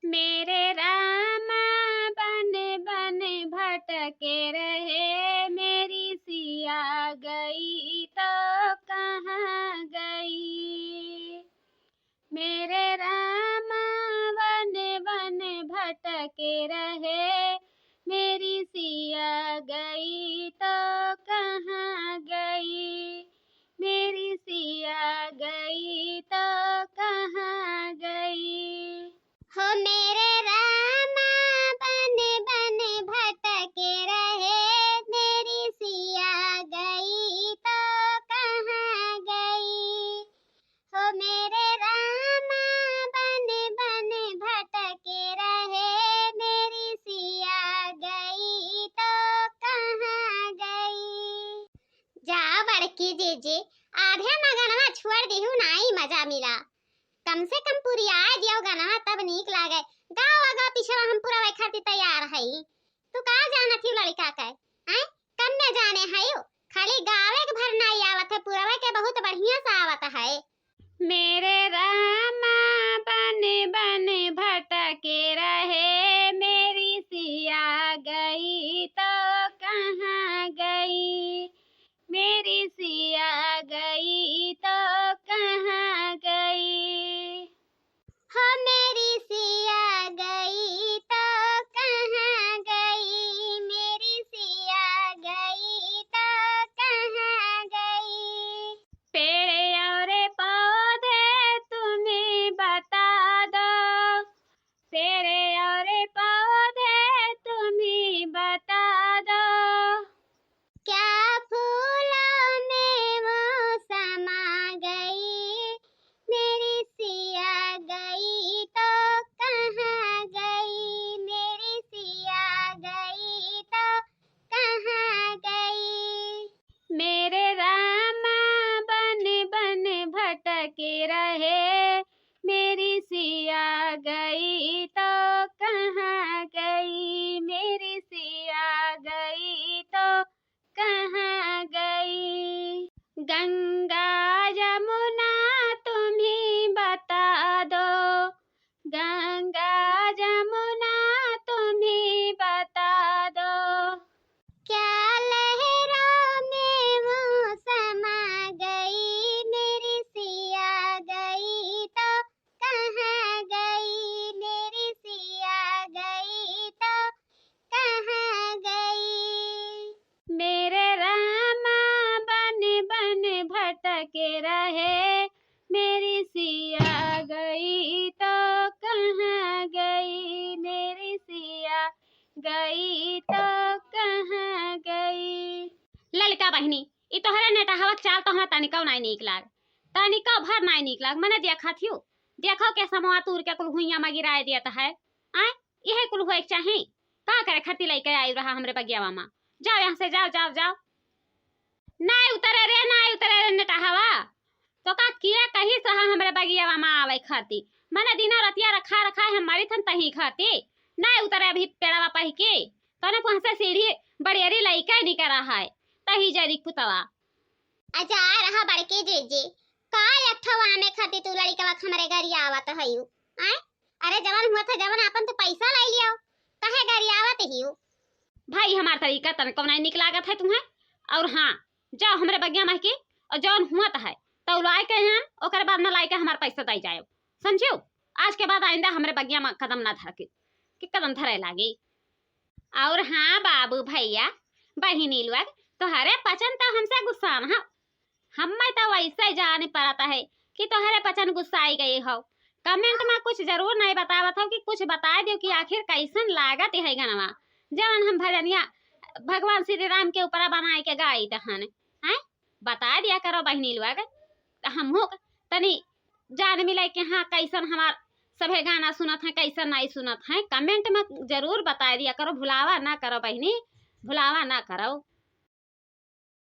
मेरे रामा बन बन भटके रहे, मेरी सिया गई तो कहाँ गई। मेरे रामा बन बन भटके रहे, मेरी सिया गई तो कहाँ गई। मेरी सिया गई तो कहाँ गई। हो मेरे रामा बन बन भटके रहे, मेरी सिया गई तो कहाँ गई। हो मेरे रामा बन बन भटके रहे, मेरी सिया गई तो कहाँ गई। जा बड़की जीजी, आधे मगनवा छोड़ दिहु नाई मजा मिला। कम से कम पूरी आए दियो गाना तब नीक लागे। गाओ आगा पीछे हम पूरा वे खातिर तैयार हई। तू का जाना थी लड़का के हैं? कम न जाने हयो, खाली गावे के भर नहीं आवत है, पूरा वे के बहुत बढ़िया से आवत है। मेरे रामा बन बन भटके रहे, मेरी सिया गई तो कहाँ गई। मेरी सिया गई तो कहाँ गई। हो मेरी सिया गई तो कहाँ गई। मेरी सिया गई तो कहाँ गई। पेड़ और पौधे तुम्हें बता दो, पेड़ और पौधे तुम्हें बता दो, क्या फूलों में वो समा गई। मेरी सिया गई तो कहाँ गई। मेरी सिया गई तो कहाँ गई। मेरे रामा बन बन भटके रहे, मेरी सिया गई तो कहाँ गई। मेरी सिया गई तो कहाँ गई। गंगा जमुना तुम्ही बता दो, गंगा जमुना तुम्ही बता दो, क्या लहरों में वो समा गई। मेरी सिया गई तो कहाँ गई। मेरी सिया गई तो कहाँ गई। मेरे रामा बन बन भटके रहे, मेरी सिया गई तो कहाँ गई। मेरी सिया गई तो कहाँ गई। ललका बहनी, ई तोहरे नेटा हवा चाल तो हमरा तनिका नहीं नीक लाग, तनिका भर नहीं नीक लाग। मने देखा थियो, देखो के समवा तूर के कुल हुइया में गिराए देता है। आय यही कुल होए के चाही। का करे खती लेके आई रहा हमरे बगियावा में। जाओ यहाँ से, जाओ जाओ जाओ। नहीं उतरे रे नेटा हवा। तो का किया कहीं सहा हमरे बगियावा में आवे खाती। मने दिना रतिया रखा है हमारी थन तही खाती। नहीं उतरे अभी पेड़वा पह के तने पहुंचे सीढ़ी बड़ियरी लइका नहीं करा है तही जरी पुतवा। अच्छा रहा बड़के जीजी, का लठवा में खाती तू लड़का हमरे घर आवत हयू। आय अरे जवन हुआ था जवन अपन तो पैसा ले लियो, काहे घर आवत हियो। भाई हमार तरीका तनको नहीं निक लागत है तुम्हें। और हाँ जाओ हमरे बगिया में के और जौन हुआ है तो लाए के हम ओकर बाद न लाए के हमार पैसा दई जाओ, समझियो। आज के बाद आइंदा हमरे बगिया में कदम ना धर के कदम धरे लागी। और हाँ बाबू भैया बहिनी लोग, तोहरे पचन तो हमसे गुस्सा न हो। हमें तो वैसे जाने पड़ता है कि तोहरे पचन गुस्साई गई हो। कमेंट में कुछ जरूर नहीं बतावत हो कि कुछ बता दो कि आखिर कैसन लागत है गनवा जवन हम भजनिया भगवान श्री राम के ऊपर बनाए के गाई तहन हैं। बता दिया करो बहनी लोग, हम हो तनी जान मिले कि हाँ कैसन हमार सभे गाना सुनत है कैसन नहीं सुनत है। कमेंट में जरूर बता दिया करो, भुलावा ना करो बहनी, भुलावा ना करो।